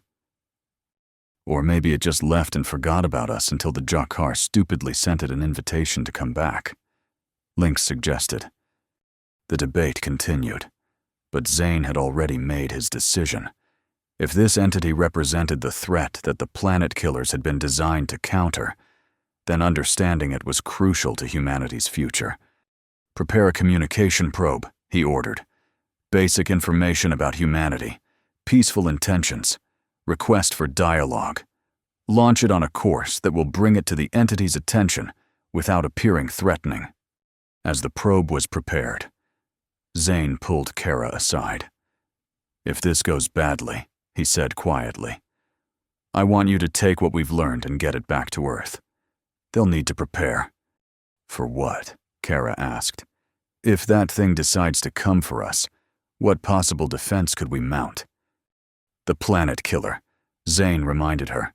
Or maybe it just left and forgot about us until the Zha'Kar stupidly sent it an invitation to come back," Lynx suggested. The debate continued, but Zane had already made his decision. If this entity represented the threat that the Planetkillers had been designed to counter, then understanding it was crucial to humanity's future. "Prepare a communication probe," he ordered. "Basic information about humanity, peaceful intentions, request for dialogue. Launch it on a course that will bring it to the entity's attention without appearing threatening." As the probe was prepared, Zane pulled Kara aside. "If this goes badly," he said quietly, "I want you to take what we've learned and get it back to Earth. They'll need to prepare." "For what?" Kara asked. "If that thing decides to come for us, what possible defense could we mount?" "The Planetkiller," Zane reminded her.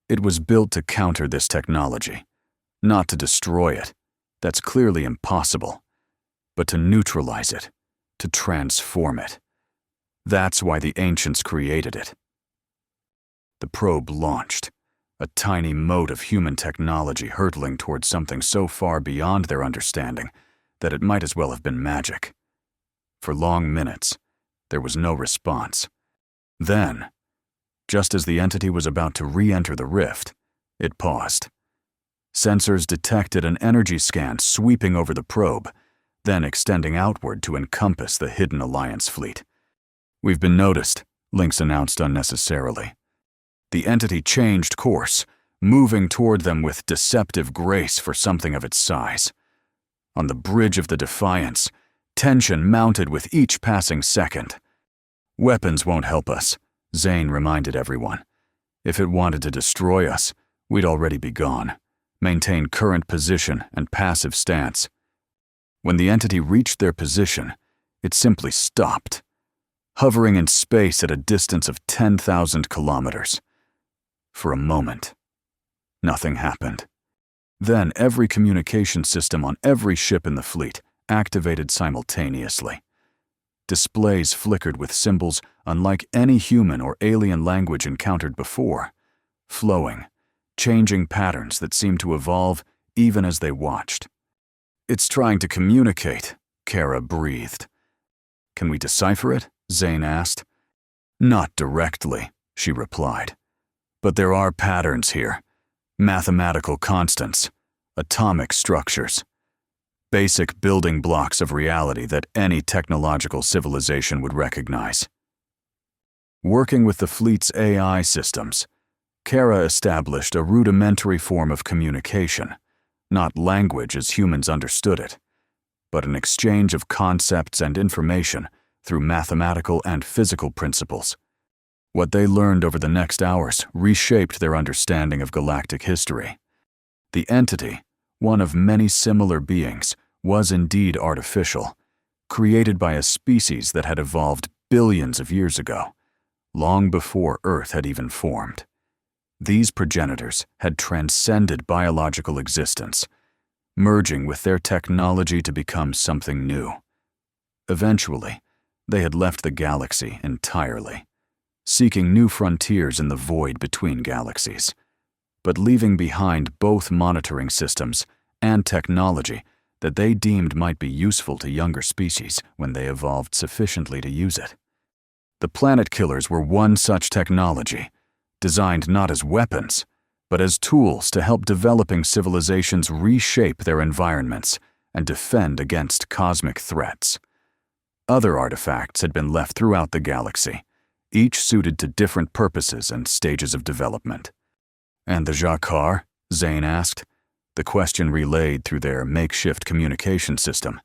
"It was built to counter this technology, not to destroy it. That's clearly impossible. But to neutralize it, to transform it. That's why the ancients created it." The probe launched, a tiny mote of human technology hurtling towards something so far beyond their understanding that it might as well have been magic. For long minutes, there was no response. Then, just as the entity was about to re-enter the rift, it paused. Sensors detected an energy scan sweeping over the probe, then extending outward to encompass the hidden Alliance fleet. "We've been noticed," Lynx announced unnecessarily. The entity changed course, moving toward them with deceptive grace for something of its size. On the bridge of the Defiance, tension mounted with each passing second. "Weapons won't help us," Zane reminded everyone. "If it wanted to destroy us, we'd already be gone. Maintain current position and passive stance." When the entity reached their position, it simply stopped, hovering in space at a distance of 10,000 kilometers. For a moment, nothing happened. Then every communication system on every ship in the fleet activated simultaneously. Displays flickered with symbols unlike any human or alien language encountered before, flowing, changing patterns that seemed to evolve even as they watched. "It's trying to communicate," Kara breathed. "Can we decipher it?" Zane asked. "Not directly," she replied. "But there are patterns here. Mathematical constants, atomic structures, basic building blocks of reality that any technological civilization would recognize." Working with the fleet's AI systems, Kara established a rudimentary form of communication, not language as humans understood it, but an exchange of concepts and information through mathematical and physical principles. What they learned over the next hours reshaped their understanding of galactic history. The entity, one of many similar beings, was indeed artificial, created by a species that had evolved billions of years ago, long before Earth had even formed. These progenitors had transcended biological existence, merging with their technology to become something new. Eventually, they had left the galaxy entirely, seeking new frontiers in the void between galaxies, but leaving behind both monitoring systems and technology that they deemed might be useful to younger species when they evolved sufficiently to use it. The Planetkillers were one such technology, designed not as weapons, but as tools to help developing civilizations reshape their environments and defend against cosmic threats. Other artifacts had been left throughout the galaxy, each suited to different purposes and stages of development. "And the Zha'Kar?" Zane asked, the question relayed through their makeshift communication system.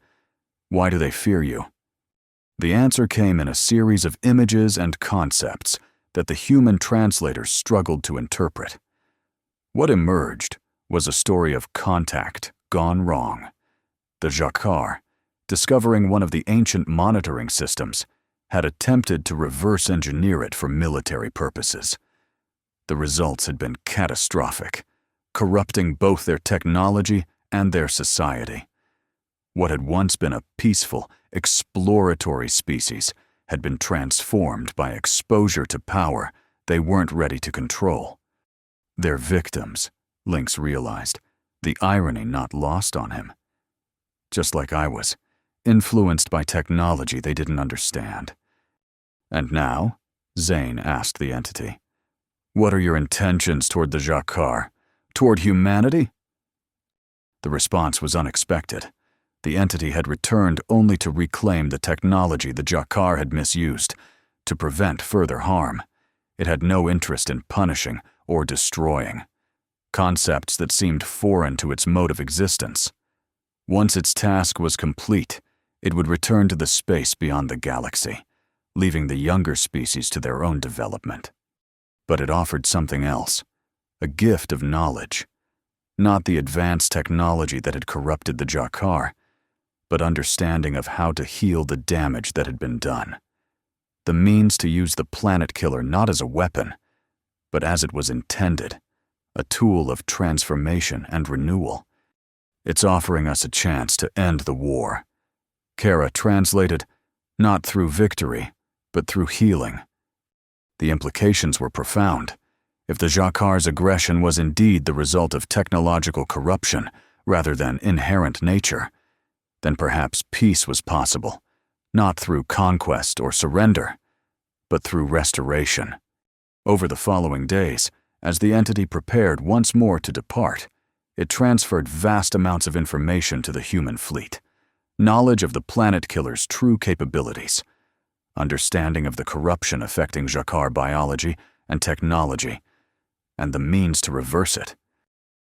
"Why do they fear you?" The answer came in a series of images and concepts that the human translators struggled to interpret. What emerged was a story of contact gone wrong. The Zha'Kar, discovering one of the ancient monitoring systems, had attempted to reverse engineer it for military purposes. The results had been catastrophic, corrupting both their technology and their society. What had once been a peaceful, exploratory species had been transformed by exposure to power they weren't ready to control. Their victims, Lynx realized, the irony not lost on him. Just like I was, influenced by technology they didn't understand. "And now?" Zane asked the entity. "What are your intentions toward the Zha'Kar? Toward humanity?" The response was unexpected. The entity had returned only to reclaim the technology the Zha'Kar had misused, to prevent further harm. It had no interest in punishing or destroying, concepts that seemed foreign to its mode of existence. Once its task was complete, it would return to the space beyond the galaxy, leaving the younger species to their own development. But it offered something else, a gift of knowledge. Not the advanced technology that had corrupted the Zha'Kar, but understanding of how to heal the damage that had been done. The means to use the Planetkiller not as a weapon, but as it was intended, a tool of transformation and renewal. "It's offering us a chance to end the war." Kara translated, "Not through victory, but through healing." The implications were profound. If the Zha'Kar's aggression was indeed the result of technological corruption rather than inherent nature, then perhaps peace was possible, not through conquest or surrender, but through restoration. Over the following days, as the entity prepared once more to depart, it transferred vast amounts of information to the human fleet. Knowledge of the Planetkiller's true capabilities, understanding of the corruption affecting Zha'Kar biology and technology, and the means to reverse it.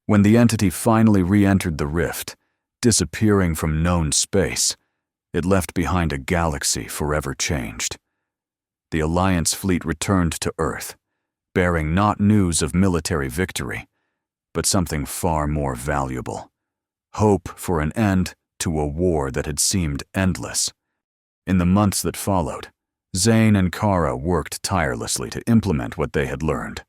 When the entity finally re-entered the rift, disappearing from known space, it left behind a galaxy forever changed. The Alliance fleet returned to Earth, bearing not news of military victory, but something far more valuable: hope for an end to a war that had seemed endless. In the months that followed, Zane and Kara worked tirelessly to implement what they had learned.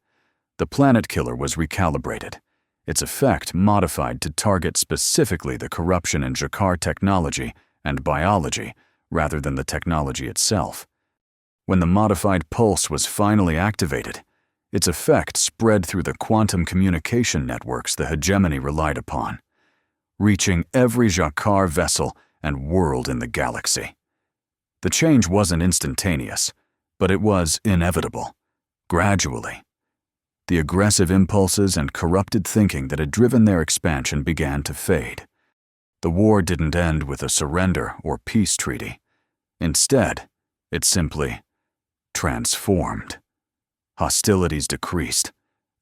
The Planetkiller was recalibrated, its effect modified to target specifically the corruption in Zha'Kar technology and biology rather than the technology itself. When the modified pulse was finally activated, its effect spread through the quantum communication networks the Hegemony relied upon, reaching every Zha'Kar vessel and world in the galaxy. The change wasn't instantaneous, but it was inevitable. Gradually, the aggressive impulses and corrupted thinking that had driven their expansion began to fade. The war didn't end with a surrender or peace treaty. Instead, it simply transformed. Hostilities decreased,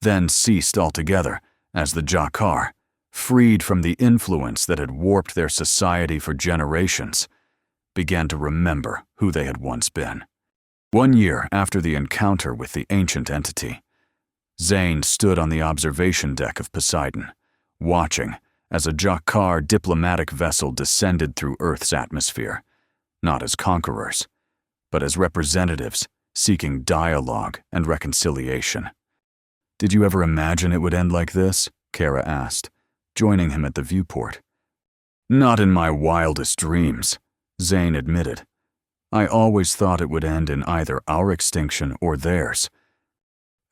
then ceased altogether as the Zha'Kar, freed from the influence that had warped their society for generations, began to remember who they had once been. 1 year after the encounter with the ancient entity, Zane stood on the observation deck of Poseidon, watching as a Zha'Kar diplomatic vessel descended through Earth's atmosphere, not as conquerors, but as representatives seeking dialogue and reconciliation. "Did you ever imagine it would end like this?" Kara asked, joining him at the viewport. "Not in my wildest dreams," Zane admitted. "I always thought it would end in either our extinction or theirs."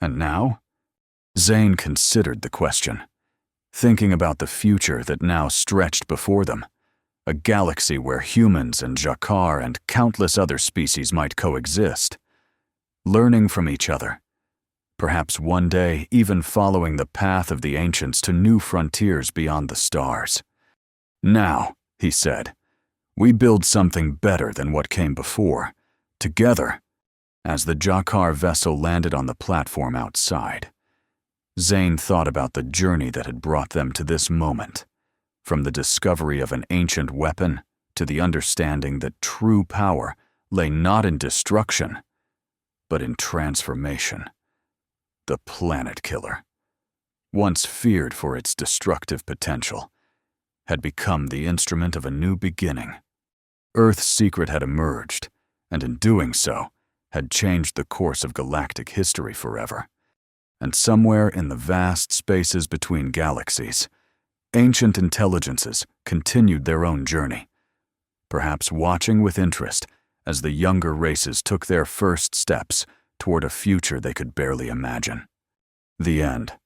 "And now?" Zane considered the question, thinking about the future that now stretched before them, a galaxy where humans and Zha'Kar and countless other species might coexist, learning from each other, perhaps one day even following the path of the ancients to new frontiers beyond the stars. "Now," he said, "we build something better than what came before, together." As the Zha'Kar vessel landed on the platform outside, Zane thought about the journey that had brought them to this moment, from the discovery of an ancient weapon to the understanding that true power lay not in destruction, but in transformation. The Planetkiller, once feared for its destructive potential, had become the instrument of a new beginning. Earth's secret had emerged, and in doing so, had changed the course of galactic history forever. And somewhere in the vast spaces between galaxies, ancient intelligences continued their own journey, perhaps watching with interest as the younger races took their first steps toward a future they could barely imagine. The end.